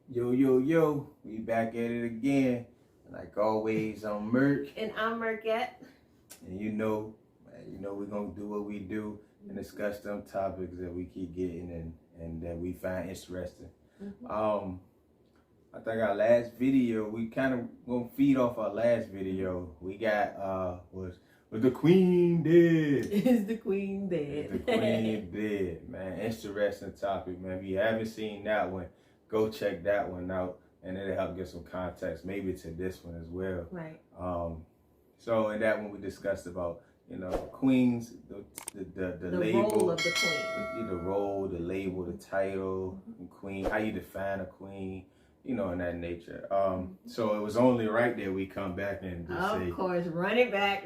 Yo, yo, yo, we back at it again. Like always, I'm Murk. And I'm Murkette. And we're gonna do what we do and discuss them topics that we keep getting and that we find interesting. I think our last video, we kind of gonna feed off our last video. We got was the Queen dead? Is the Queen dead? The Queen dead, man. Interesting topic, man. If you haven't seen that one, go check that one out, and it'll help get some context, maybe to this one as well. Right. So in that one we discussed about, queens, the label, role of the queen, the role, the label, the title, queen, how you define a queen, in that nature. So it was only right that we come back and just say, of course, run it back.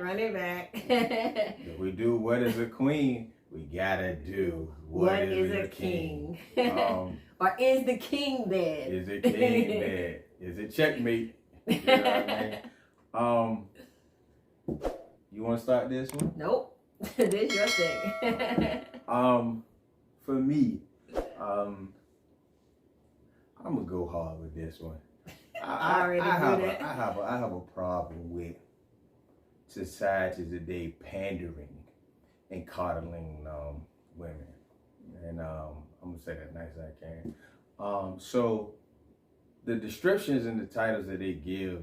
if we do what is a queen, we gotta do what is a king. Or is the king dead? Is the king dead? Is it checkmate? You know what I mean? You want to start this one? Nope. This your thing. For me, I'm gonna go hard with this one. I have a problem with society today pandering and coddling women, and I'm gonna say that nice as I can. So the descriptions and the titles that they give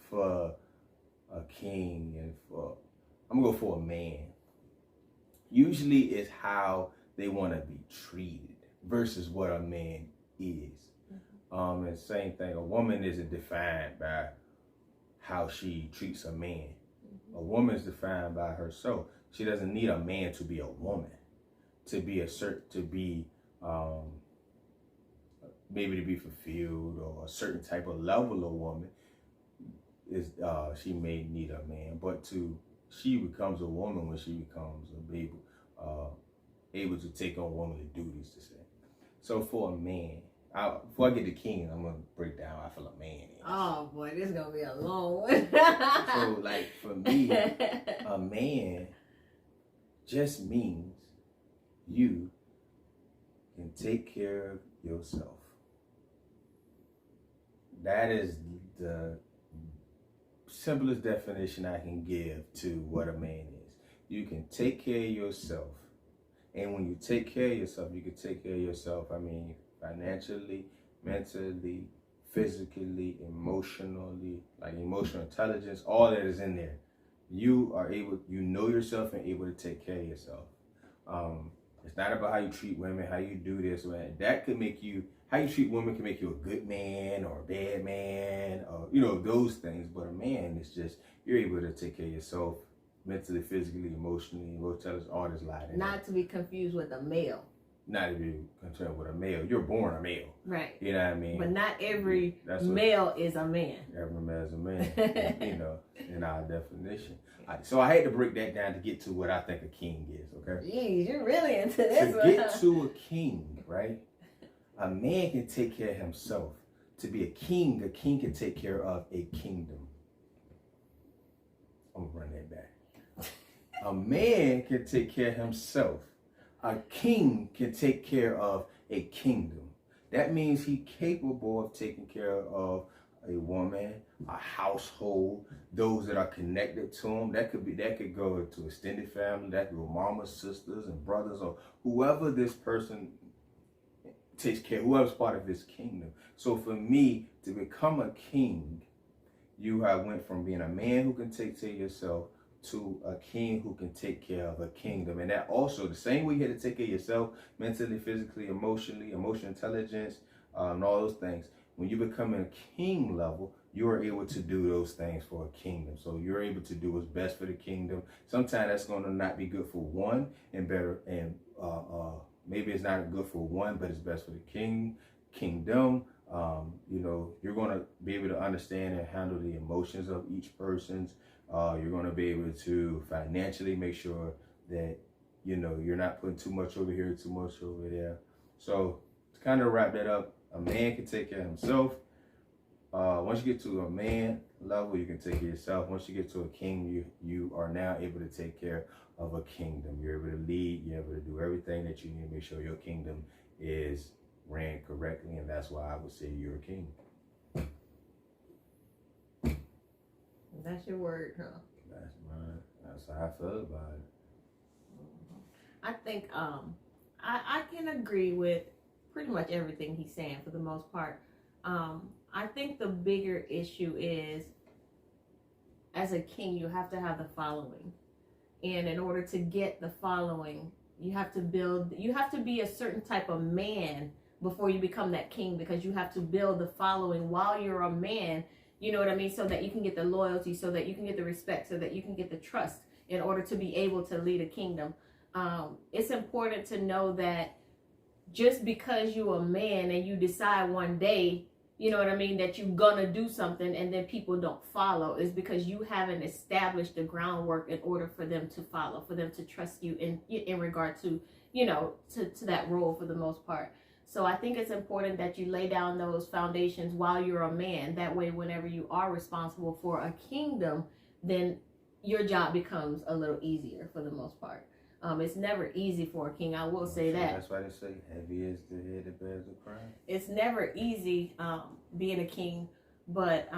for a king and I'm gonna go for a man, usually is how they want to be treated versus what a man is. And same thing, a woman isn't defined by how she treats a man. A woman is defined by herself. She doesn't need a man to be a woman, to be maybe to be fulfilled, or a certain type of level of woman is she may need a man, but she becomes a woman when she becomes able to take on womanly duties, to say. So for a man, before I get to king, I'm gonna break down how I feel a man is. Oh boy, this is gonna be a long one. So like for me, a man just means you can take care of yourself. That is the simplest definition I can give to what a man is. You can take care of yourself. And when you take care of yourself, you can take care of yourself, financially, mentally, physically, emotionally, like emotional intelligence, all that is in there. You know yourself and able to take care of yourself. It's not about how you treat women, how you do this, man. That could make you, how you treat women can make you a good man or a bad man, or, those things. But a man is just, you're able to take care of yourself mentally, physically, emotionally, intelligence, all this lie. Not to be confused with a male. Not to be concerned with a male. You're born a male. Right. You know what I mean? But not every male is a man. Every man is a man, in our definition. So I had to break that down to get to what I think a king is, okay? Jeez, you're really into this one. To get to a king, right? A man can take care of himself. To be a king can take care of a kingdom. I'm gonna run that back. A man can take care of himself. A king can take care of a kingdom. That means he's capable of taking care of a woman, a household, those that are connected to him. That could go to extended family, that could go mamas, sisters, and brothers, or whoever this person takes care, whoever's part of his kingdom. So for me, to become a king, you have went from being a man who can take care of yourself to a king who can take care of a kingdom. And that also, the same way you had to take care of yourself, mentally, physically, emotionally, emotional intelligence, and all those things. When you become a king level, you are able to do those things for a kingdom. So you're able to do what's best for the kingdom. Sometimes that's going to not be good for one, and maybe it's not good for one, but it's best for the kingdom. You're going to be able to understand and handle the emotions of each person's. You're going to be able to financially make sure that, you're not putting too much over here, too much over there. So to kind of wrap that up, a man can take care of himself. Once you get to a man level, you can take care of yourself. Once you get to a king, you are now able to take care of a kingdom. You're able to lead. You're able to do everything that you need to make sure your kingdom is ran correctly, and that's why I would say you're a king. That's your word, huh? That's mine. That's how I feel about it. I think I can agree with pretty much everything he's saying for the most part. I think the bigger issue is, as a king, you have to have the following. And in order to get the following, you have to be a certain type of man before you become that king, because you have to build the following while you're a man, you know what I mean? So that you can get the loyalty, so that you can get the respect, so that you can get the trust in order to be able to lead a kingdom. It's important to know that just because you're a man and you decide one day, you know what I mean, that you're gonna do something and then people don't follow, is because you haven't established the groundwork in order for them to follow, for them to trust you in regard to, you know, to that role for the most part. So I think it's important that you lay down those foundations while you're a man. That way, whenever you are responsible for a kingdom, then your job becomes a little easier for the most part. It's never easy for a king, I will say that. That's why they say, heavy is the head that bears the crown. It's never easy being a king, but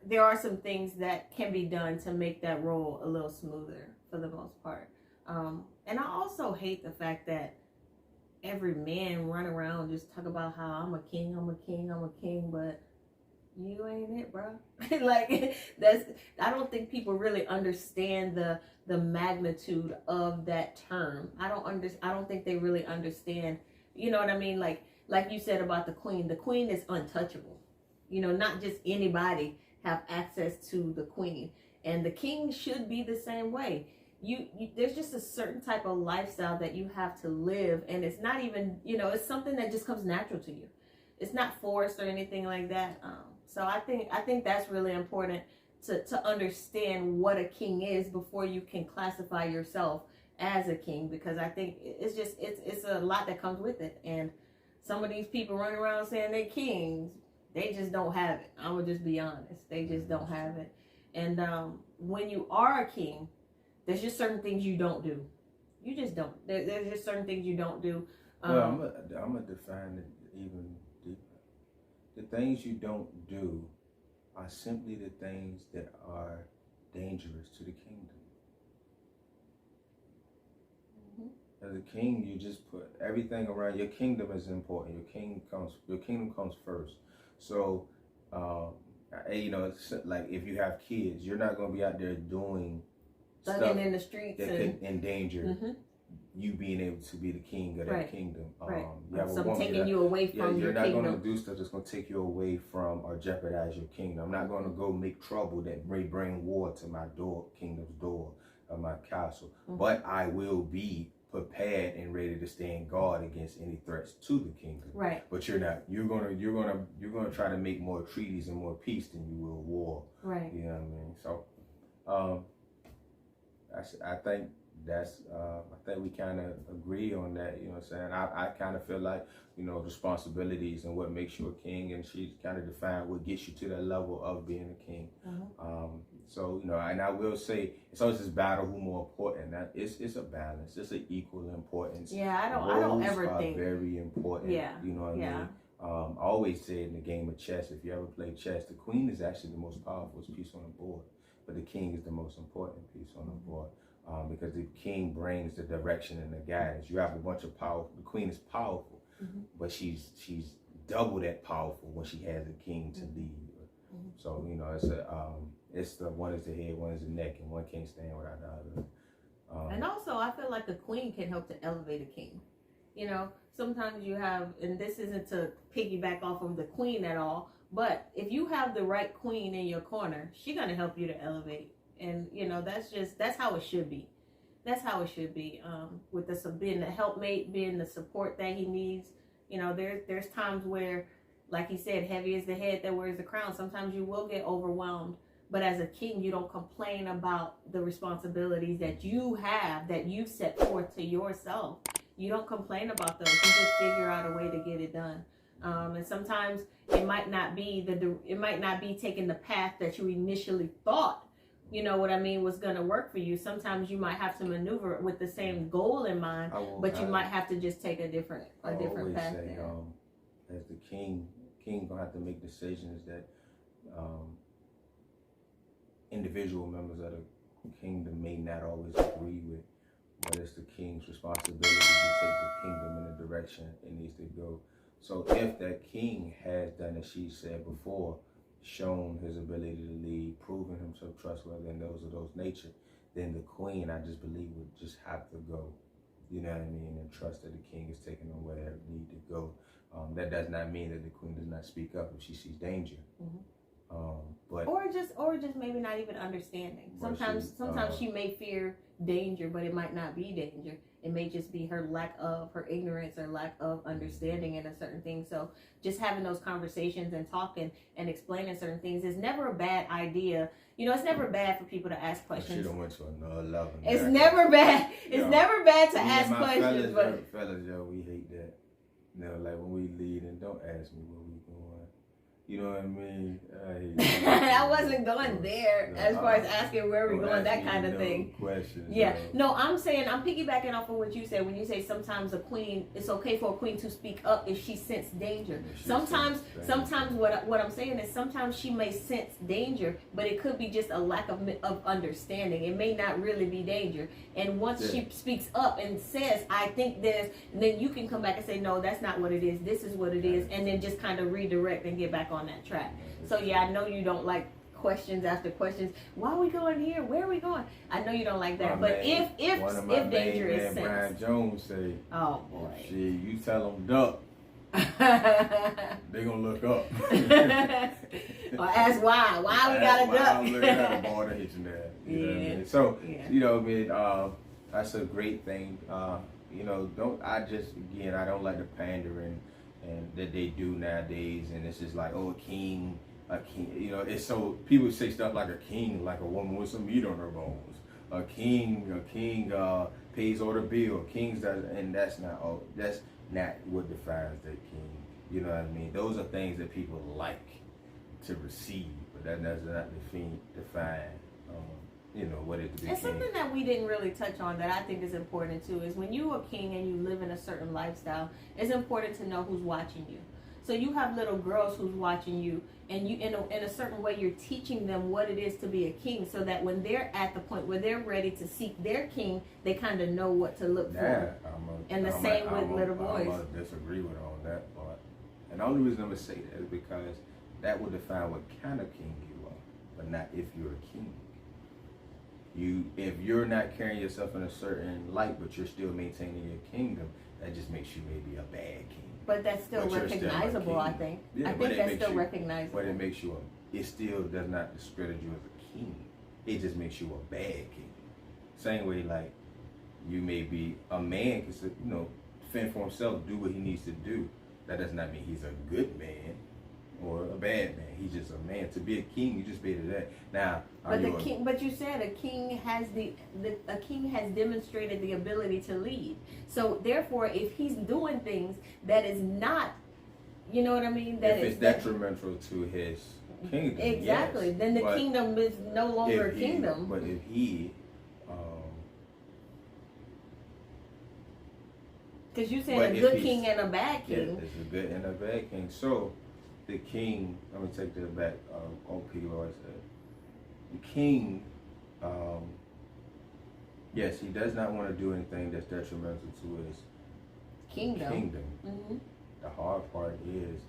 there are some things that can be done to make that role a little smoother for the most part. And I also hate the fact that every man run around just talk about how I'm a king, but you ain't it, bro. Like, I don't think people really understand the magnitude of that term. I don't think they really understand, you know what I mean? Like you said about the queen. The queen is untouchable. You know, not just anybody have access to the queen. And the king should be the same way. There's just a certain type of lifestyle that you have to live, and it's not even, you know, it's something that just comes natural to you. It's not forced or anything like that. So I think that's really important to understand what a king is before you can classify yourself as a king, because I think it's a lot that comes with it. And some of these people running around saying they're kings, they just don't have it. I'm gonna just be honest, they just don't have it. And when you are a king, there's just certain things you don't do. You just don't. There's just certain things you don't do. Well, I'm gonna define it even deeper. The things you don't do are simply the things that are dangerous to the kingdom. Mm-hmm. As a king, you just put everything around. Your kingdom is important. Your kingdom comes first. So, you know, it's like if you have kids, you're not going to be out there doing stuff in the streets that could endanger you being able to be the king of that kingdom. You have a woman taking you away from your kingdom. You're not going to do stuff that's going to take you away from or jeopardize your kingdom. I'm not going to go make trouble that may bring war to my kingdom's door, or my castle. But I will be prepared and ready to stand guard against any threats to the kingdom. Right. But you're not. You're gonna try to make more treaties and more peace than you will war. Right. You know what I mean? So, I think we kind of agree on that, you know what I'm saying? I kind of feel like, you know, responsibilities and what makes you a king, and she kind of defined what gets you to that level of being a king. So, you know, and I will say, it's always this battle who more important. It's a balance. It's an equal importance. Yeah, I don't ever think. Very important. Yeah. You know what I mean? I always say in the game of chess, if you ever play chess, the queen is actually the most powerful piece on the board, but the king is the most important piece on the board. Because the king brings the direction and the guidance. You have a bunch of powerful. The queen is powerful, but she's double that powerful when she has a king to lead. So, you know, it's the one is the head, one is the neck, and one can't stand without the other. And also, I feel like the queen can help to elevate a king. You know, sometimes you have, and this isn't to piggyback off of the queen at all, but if you have the right queen in your corner, she's gonna help you to elevate. And, you know, that's how it should be. That's how it should be. With being the helpmate, being the support that he needs. You know, there's times where, like he said, heavy is the head that wears the crown. Sometimes you will get overwhelmed. But as a king, you don't complain about the responsibilities that you have, that you set forth to yourself. You don't complain about those. You just figure out a way to get it done. And sometimes it might not be taking the path that you initially thought you know what I mean, was going to work for you. Sometimes you might have to maneuver with the same goal in mind, but you might have to just take a different path say, there. As the king gonna have to make decisions that individual members of the kingdom may not always agree with, but it's the king's responsibility to take the kingdom in the direction it needs to go. So if that king has done, as she said before, shown his ability to lead, proven himself trustworthy, and those of those nature, then the queen, I just believe, would just have to go. You know what I mean? And trust that the king is taking them where they need to go. That does not mean that the queen does not speak up if she sees danger. But or just maybe not even understanding. Sometimes she may fear danger, but it might not be danger. It may just be her ignorance or lack of understanding in a certain thing. So just having those conversations and talking and explaining certain things is never a bad idea. You know, it's never bad for people to ask questions. She done went to another level. It's never bad. It's never bad to ask questions. Fellas, we hate that. You know, like when we lead and don't ask me where we going. You know what I mean? I wasn't going there as far as asking where we're going, that kind of thing. Questions. Yeah. No, I'm piggybacking off of what you said when you say sometimes it's okay for a queen to speak up if she senses danger. Sometimes what I'm saying is sometimes she may sense danger, but it could be just a lack of understanding. It may not really be danger. And once she speaks up and says, I think this, then you can come back and say, no, that's not what it is. This is what it is. And then just kind of redirect and get back on that track. So I know you don't like questions after questions. Why are we going here? Where are we going? I know you don't like that. But if danger is sensed, Brian Jones say, oh boy, you tell them duck, they gonna look up. Or ask why we gotta duck. I'm looking at the border hitching that. You know what I mean? So you know, I mean, that's a great thing. You know, I don't like the pandering and that they do nowadays, and it's just like, oh, a king, you know, it's so people say stuff like a king, like a woman with some meat on her bones. A king pays all the bill. That's not what defines the king. You know what I mean? Those are things that people like to receive, but that does not define you know, what it to be and king. something that we didn't really touch on that I think is important too is when you're a king and you live in a certain lifestyle, it's important to know who's watching you. So you have little girls who's watching you, and you in a certain way you're teaching them what it is to be a king, so that when they're at the point where they're ready to seek their king, they kind of know what to look for. And the same with little boys. I'm going to disagree with her on that part. And the only reason I'm going to say that is because that will define what kind of king you are, but not if you're a king. If you're not carrying yourself in a certain light, but you're still maintaining your kingdom, that just makes you maybe a bad king. But that's still recognizable, I think. Yeah, I think that's still recognizable. But it still does not discredit you as a king. It just makes you a bad king. Same way, like, you may be a man can, you know, fend for himself, do what he needs to do. That does not mean he's a good man or a bad man. He's just a man. To be a king, you just be that. Now, but you said a king has demonstrated the ability to lead. So therefore, if he's doing things that is not, you know what I mean, that is detrimental to his kingdom. Exactly. Yes. Then the kingdom is no longer a kingdom. But if he because you said a good king and a bad king. Yes, it's a good and a bad king. So the king, let me take that back. O.P. Lloyd said, the king, yes, he does not want to do anything that's detrimental to his kingdom. Mm-hmm. The hard part is,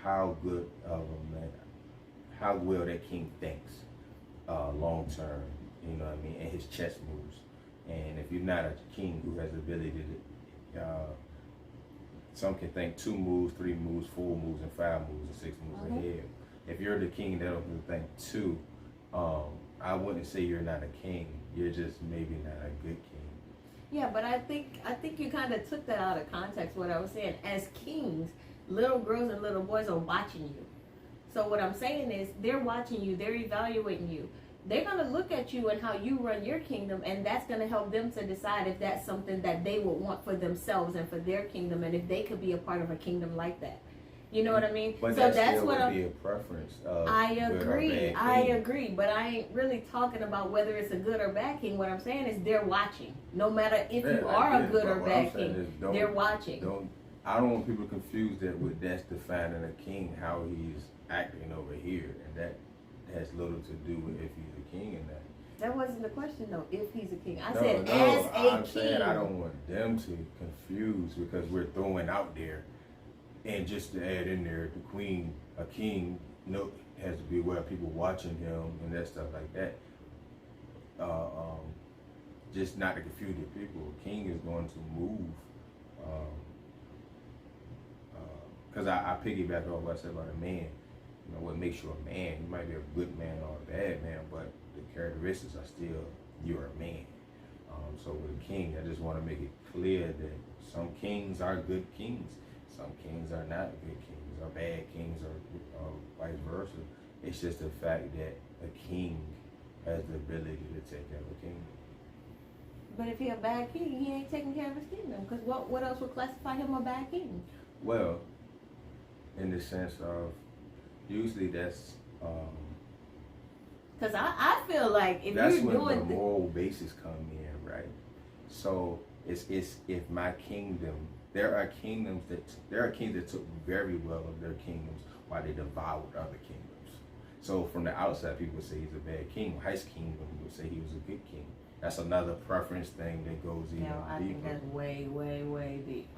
how good of a man, how well that king thinks long term. You know what I mean? And his chess moves. And if you're not a king who has the ability to, some can think 2 moves, 3 moves, 4 moves, and 5 moves, and 6 moves ahead. If you're the king that doesn't think 2, I wouldn't say you're not a king. You're just maybe not a good king. Yeah, but I think you kind of took that out of context. What I was saying, as kings, little girls and little boys are watching you. So what I'm saying is, they're watching you. They're evaluating you. They're going to look at you and how you run your kingdom, and that's going to help them to decide if that's something that they would want for themselves and for their kingdom, and if they could be a part of a kingdom like that. You know what I mean? But so that's what would be a preference. I agree. I agree. But I ain't really talking about whether it's a good or bad king. What I'm saying is they're watching. No matter if you are a good or bad king, they're watching. I don't want people confused that with that's defining a king, how he's acting over here, and that has little to do with if he's a king or not. That wasn't the question though. If he's a king, I I'm said as a king. saying I don't want them to confuse because we're throwing out there, and just to add in there, the queen, a king, has to be aware of people watching him and that stuff like that. Just not to confuse the people. A king is going to move. Because I piggyback off what I said about a man. You know, what makes you a man? You might be a good man or a bad man, but the characteristics are still you're a man. So with a king, I just want to make it clear that some kings are good kings, some kings are not good kings, or bad kings, or vice versa. It's just the fact that a king has the ability to take care of a kingdom. But if he's a bad king, he ain't taking care of his kingdom. Because what else would classify him a bad king? Well, in the sense of, usually that's because I feel like if that's you're when doing the moral basis come in, right? So it's if my kingdom, there are kings that took very well of their kingdoms while they devoured other kingdoms. So from the outside, people would say he's a bad king. His kingdom would say he was a good king. That's another preference thing that goes even deeper. I think that's way, way, way deep.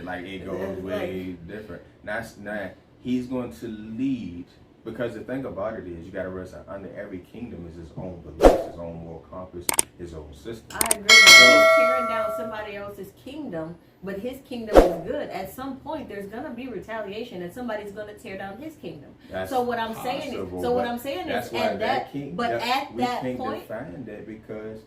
Like it goes way different. Now he's going to lead, because the thing about it is you got to realize that under every kingdom is his own beliefs, his own moral compass, his own system. I agree. He's tearing down somebody else's kingdom, but his kingdom is good. At some point, there's going to be retaliation, and somebody's going to tear down his kingdom. That's so what I'm saying is, at that point, we can't define that because.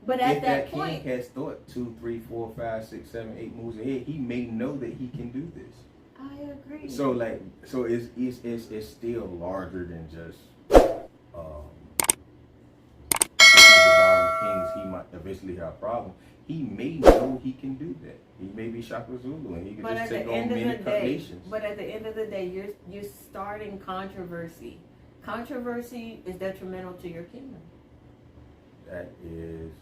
But at that point, king has thought 2, 3, 4, 5, 6, 7, 8 moves ahead. He may know that he can do this. I agree. So it's still larger than just devouring kings. He might eventually have a problem. He may know he can do that. He may be Shaka Zulu and he can just take on many nations. But at the end of the day, you're starting controversy. Controversy is detrimental to your kingdom. That is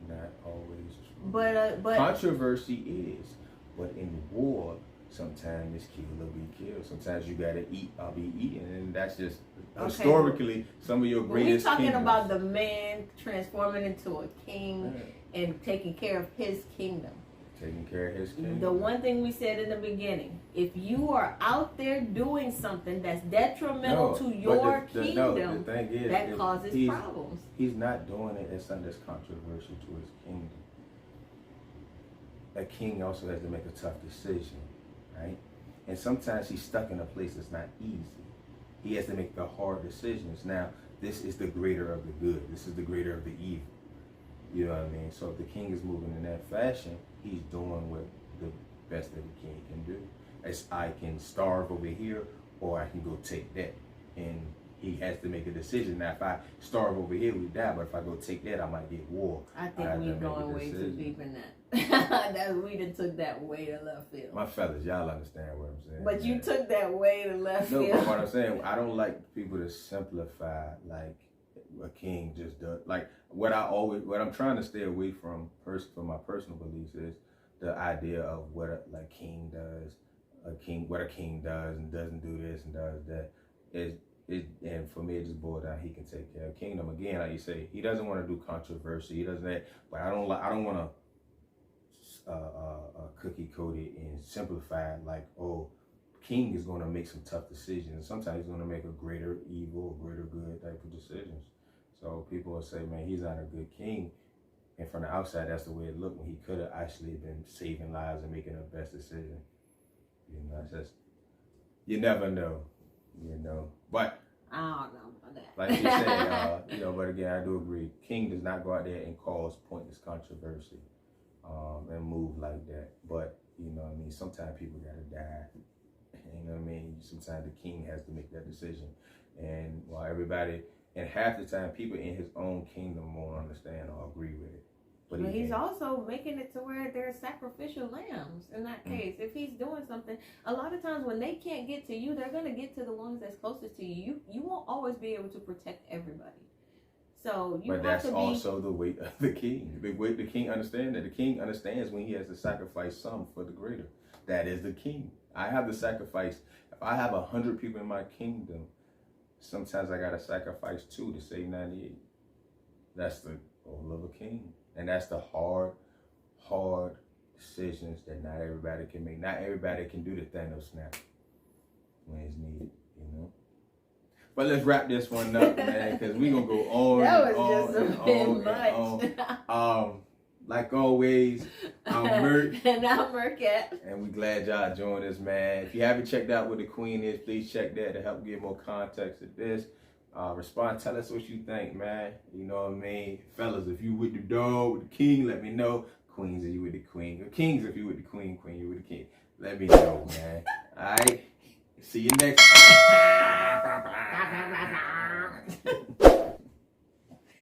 not always true. But controversy is, but in war, sometimes it's kill or be killed. Sometimes you gotta eat or be eaten, and that's just historically some of your greatest. We're talking about the man transforming into a king and taking care of his kingdom. Taking care of his kingdom. The one thing we said in the beginning: if you are out there doing something that's detrimental to your kingdom, the thing is, that causes problems. He's not doing it as something that's controversial to his kingdom. A king also has to make a tough decision, right? And sometimes he's stuck in a place that's not easy. He has to make the hard decisions. Now, this is the greater of the good. This is the greater of the evil. You know what I mean? So if the king is moving in that fashion, he's doing what the best that the king can do. As I can starve over here, or I can go take that. And he has to make a decision. Now, if I starve over here, we die. But if I go take that, I might get war. I think we're going way too deep in that. We done took that way to left field. My fellas, y'all understand what I'm saying. But you took that way to left field. No, but what I'm saying, I don't like people to simplify like a king just does. Like what I'm trying to stay away from my personal beliefs is the idea of what a king does. What a king does and doesn't do this and does that. And for me, it just boils down. He can take care of kingdom. Again, like you say, he doesn't want to do controversy. He doesn't that. But I don't want to cookie coat it and simplify it like, oh, king is going to make some tough decisions. Sometimes he's going to make a greater evil, greater good type of decisions. So people will say, man, he's not a good king. And from the outside, that's the way it looked when he could have actually been saving lives and making the best decision. You know, it's just, you never know, you know. But I don't know about that. Like you said, but again, I do agree. King does not go out there and cause pointless controversy and move like that. But, you know what I mean, sometimes people got to die. You know what I mean? Sometimes the king has to make that decision. And while everybody, and half the time, people in his own kingdom won't understand or agree with it. But he's also making it to where there's sacrificial lambs in that case. If he's doing something, a lot of times when they can't get to you, they're going to get to the ones that's closest to you. You won't always be able to protect everybody. So you but that's also the weight of the king. The king understands that. The king understands when he has to sacrifice some for the greater. That is the king. I have to sacrifice. If I have 100 people in my kingdom, sometimes I got to sacrifice 2 to save 98. That's the role of a king. And that's the hard decisions that not everybody can make. Not everybody can do the Thanos snap when it's needed, you know. But let's wrap this one up, man, because we're going to go on that and was on just and a bit on much. and on. Like always, I'm Murk. And I'm Murkette. And we glad y'all joined us, man. If you haven't checked out what the queen is, please check that to help give more context to this. Respond, tell us what you think, man. You know what I mean? Fellas, if you with the dog, with the king, let me know. Queens, if you with the queen. Or kings, if you with the queen, queen, you with the king. Let me know, man. All right? See you next time.